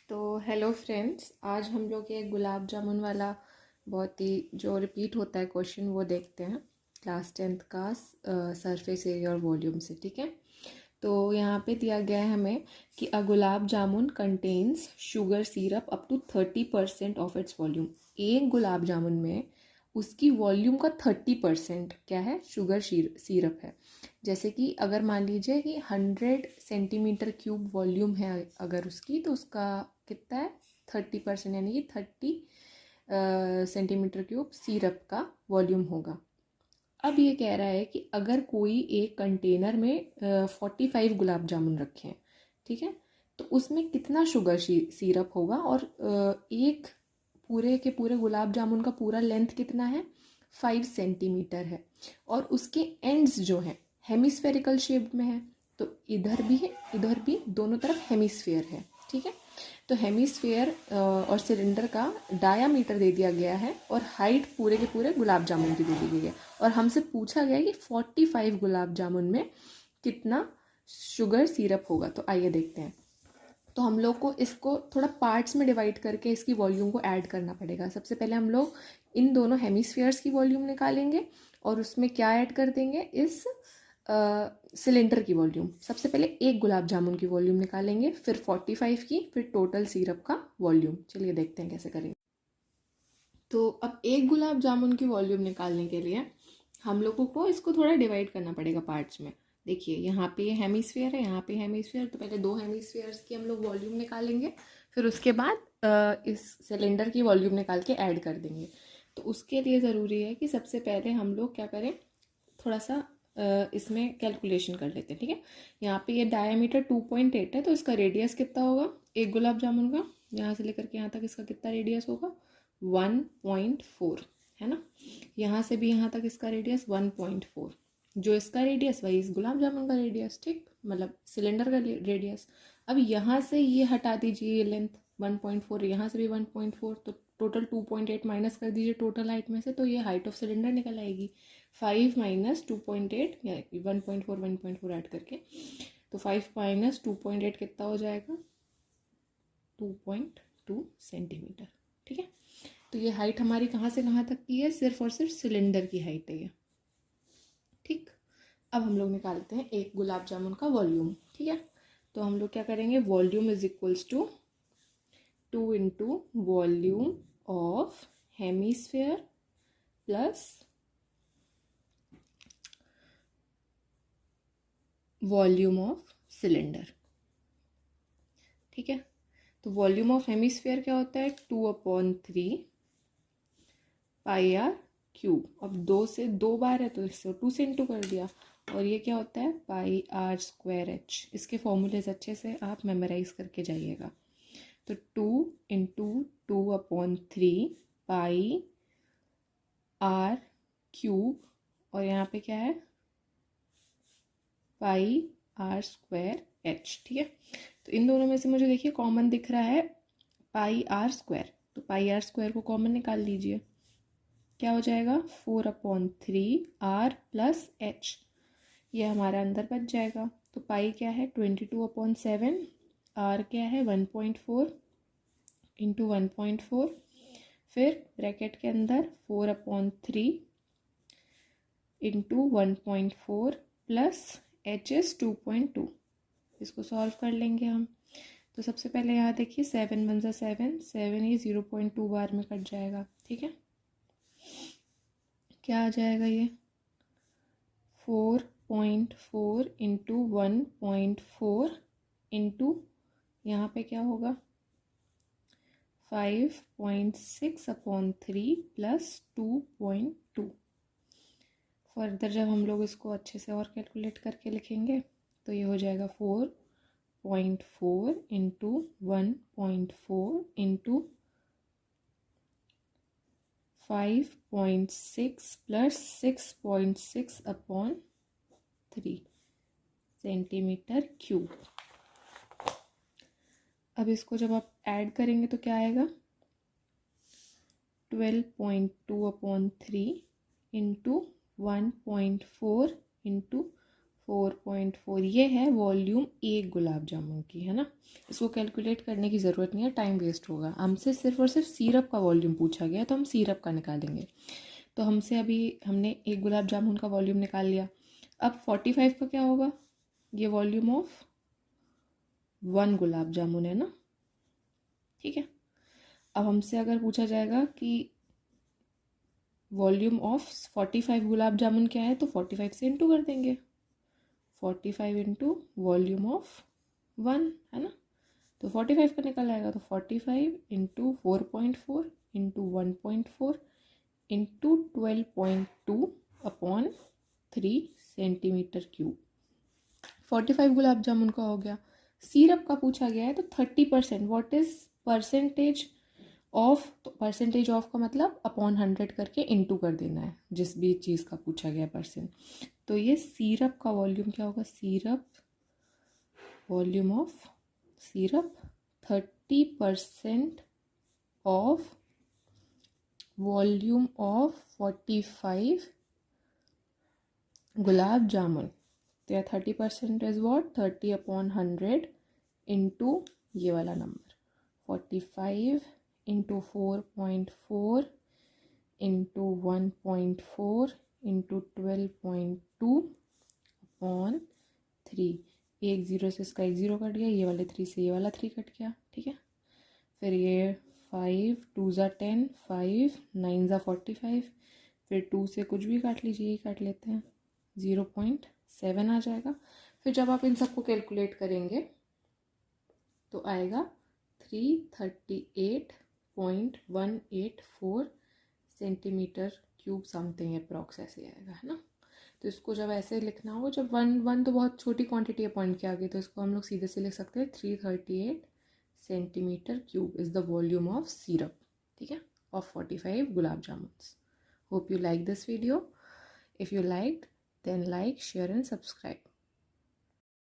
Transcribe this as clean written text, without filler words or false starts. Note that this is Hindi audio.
तो हेलो फ्रेंड्स, आज हम लोग ये गुलाब जामुन वाला बहुत ही जो रिपीट होता है क्वेश्चन वो देखते हैं क्लास 10th का सरफेस एरिया और वॉल्यूम से। ठीक है, तो यहाँ पे दिया गया है हमें कि a gulab jamun contains sugar syrup up to 30% of its volume. एक गुलाब जामुन में उसकी वॉल्यूम का 30% क्या है, शुगर सिरप है। जैसे कि अगर मान लीजिए कि 100 सेंटीमीटर क्यूब वॉल्यूम है अगर उसकी, तो उसका कितना है 30%, यानी कि 30 सेंटीमीटर क्यूब सिरप का वॉल्यूम होगा। अब ये कह रहा है कि अगर कोई एक कंटेनर में 45 गुलाब जामुन रखे हैं, ठीक है, तो उसमें कितना शुगर सिरप होगा। और एक पूरे के पूरे गुलाब जामुन का पूरा लेंथ कितना है, 5 सेंटीमीटर है। और उसके एंड्स जो हैं हेमिस्फेरिकल शेप में है, तो इधर भी है इधर भी, दोनों तरफ हेमिस्फेयर है। ठीक है, तो हेमिस्फेयर और सिलेंडर का डायामीटर दे दिया गया है और हाइट पूरे के पूरे गुलाब जामुन की दे दी गई है। और हमसे पूछा गया कि 45 गुलाब जामुन में कितना शुगर सिरप होगा। तो आइए देखते हैं। तो हम लोग को इसको थोड़ा पार्ट्स में डिवाइड करके इसकी वॉल्यूम को ऐड करना पड़ेगा। सबसे पहले हम लोग इन दोनों हेमिस्फीयर्स की वॉल्यूम निकालेंगे और उसमें क्या ऐड कर देंगे, इस सिलेंडर की वॉल्यूम। सबसे पहले एक गुलाब जामुन की वॉल्यूम निकालेंगे, फिर 45 की, फिर टोटल सिरप का वॉल्यूम। चलिए देखते हैं कैसे करेंगे। तो अब एक गुलाब जामुन की वॉल्यूम निकालने के लिए हम लोगों को इसको थोड़ा डिवाइड करना पड़ेगा पार्ट्स में। देखिए यहाँ पे ये हेमिस्फीयर है, यहाँ पे हेमिस्फीयर, तो पहले दो हेमिस्फीयर्स की हम लोग वॉल्यूम निकालेंगे, फिर उसके बाद इस सिलेंडर की वॉल्यूम निकाल के ऐड कर देंगे। तो उसके लिए ज़रूरी है कि सबसे पहले हम लोग क्या करें, थोड़ा सा इसमें कैलकुलेशन कर लेते हैं। ठीक है, यहाँ पे ये डायमीटर 2.8 है, तो इसका रेडियस कितना होगा एक गुलाब जामुन का, यहाँ से लेकर के यहाँ तक इसका कितना रेडियस होगा, 1.4 है ना। यहाँ से भी यहाँ तक इसका रेडियस 1.4, जो इसका रेडियस वही इस गुलाब जामुन का रेडियस, ठीक, मतलब सिलेंडर का रेडियस। अब यहाँ से ये हटा दीजिए, ये लेंथ 1.4, यहाँ से भी 1.4, तो टोटल 2.8 माइनस कर दीजिए टोटल हाइट में से, तो ये हाइट ऑफ सिलेंडर निकल आएगी। 5 माइनस 2.8 या 1.4 ऐड करके, तो 5 माइनस 2.8 कितना हो जाएगा, 2.2 सेंटीमीटर। ठीक है, तो ये हाइट हमारी कहाँ से कहाँ तक की है, सिर्फ और सिर्फ सिलेंडर की हाइट है ये। ठीक, अब हम लोग निकालते हैं एक गुलाब जामुन का वॉल्यूम। ठीक है, तो हम लोग क्या करेंगे, volume is equals to 2 into volume of hemisphere plus volume of cylinder. ठीक है, तो वॉल्यूम ऑफ हेमिस्फेयर क्या होता है, 2/3 पाई आर क्यूब। अब 2 से 2 बार है तो इससे 2 से इंटू कर दिया। और ये क्या होता है, पाई आर स्क्वायर एच। इसके फॉर्मूलेज अच्छे से आप मेमोराइज करके जाइएगा। तो 2 इंटू 2/3 पाई आर क्यूब, और यहाँ पे क्या है, पाई आर स्क्वायर एच। ठीक है, तो इन दोनों में से मुझे देखिए कॉमन दिख रहा है पाई आर स्क्वायर, तो पाई आर स्क्वायर को कॉमन निकाल लीजिए। क्या हो जाएगा, 4/3 आर प्लस एच, ये हमारा अंदर बच जाएगा। तो पाई क्या है 22/7, आर क्या है 1.4 इंटू 1.4, फिर ब्रैकेट के अंदर 4/3 इंटू 1.4 प्लस एच इज 2.2। इसको सॉल्व कर लेंगे हम। तो सबसे पहले यहाँ देखिए 7 वन ज़ा 7, 7 ही 0.2 बार में कट जाएगा। ठीक है, क्या आ जाएगा ये 4.4 इंटू 1.4 इंटू यहाँ पे क्या होगा 5.6/3 प्लस 2.2। फर्दर जब हम लोग इसको अच्छे से और कैलकुलेट करके लिखेंगे तो ये हो जाएगा 4.4 into 1.4 into 5.6 plus 6.6/3 centimetre cube. अब इसको जब आप ऐड करेंगे तो क्या आएगा, 12.2/3 इंटू 1.4 इंटू 4.4 ये है वॉल्यूम एक गुलाब जामुन की, है ना। इसको कैलकुलेट करने की ज़रूरत नहीं है, टाइम वेस्ट होगा। हमसे सिर्फ और सिर्फ सिरप का वॉल्यूम पूछा गया है तो हम सिरप का निकालेंगे। तो हमसे अभी हमने एक गुलाब जामुन का वॉल्यूम निकाल लिया। अब 45 का क्या होगा, ये वॉल्यूम ऑफ 1 गुलाब जामुन है ना, ठीक है। अब हमसे अगर पूछा जाएगा कि वॉल्यूम ऑफ 45 गुलाब जामुन क्या है, तो 45 से इंटू कर देंगे, 45 इंटू वॉल्यूम ऑफ 1, है ना। तो 45 का निकल आएगा, तो 45 into 4.4 into 1.4 into 12.2 upon 3 centimetre cube. 45 gulab jamun का हो गया। सिरप का पूछा गया है तो 30%, व्हाट इज परसेंटेज ऑफ, तो परसेंटेज ऑफ का मतलब अपॉन 100 करके इंटू कर देना है, जिस भी चीज़ का पूछा गया परसेंट। तो ये सिरप का वॉल्यूम क्या होगा, syrup volume of syrup 30% of volume of 45 gulab jamun. तो या 30% इज वॉट, 30 अपॉन 100 इंटू ये वाला number 45 into 4.4 into 1.4 into 12.2 upon 3। एक ज़ीरो से इसका एक ज़ीरो कट गया, ये वाले 3 से ये वाला 3 कट गया, ठीक है। फिर ये 5 2 ज़ा 10, 5 9 ज़ा 45, फिर 2 से कुछ भी काट लीजिए, ये काट लेते हैं, 0.7 आ जाएगा। फिर जब आप इन सबको कैलकुलेट करेंगे तो आएगा 338.184 सेंटीमीटर क्यूब समथिंग अप्रॉक्स, ऐसे आएगा, है ना। तो इसको जब ऐसे लिखना हो, जब 1 तो बहुत छोटी क्वांटिटी है पॉइंट के आगे, तो इसको हम लोग सीधे से लिख सकते हैं 338 centimetre cube is the volume of syrup, ठीक है, of 45 gulab jamuns. Hope you like this video. If you liked, then like, share and subscribe.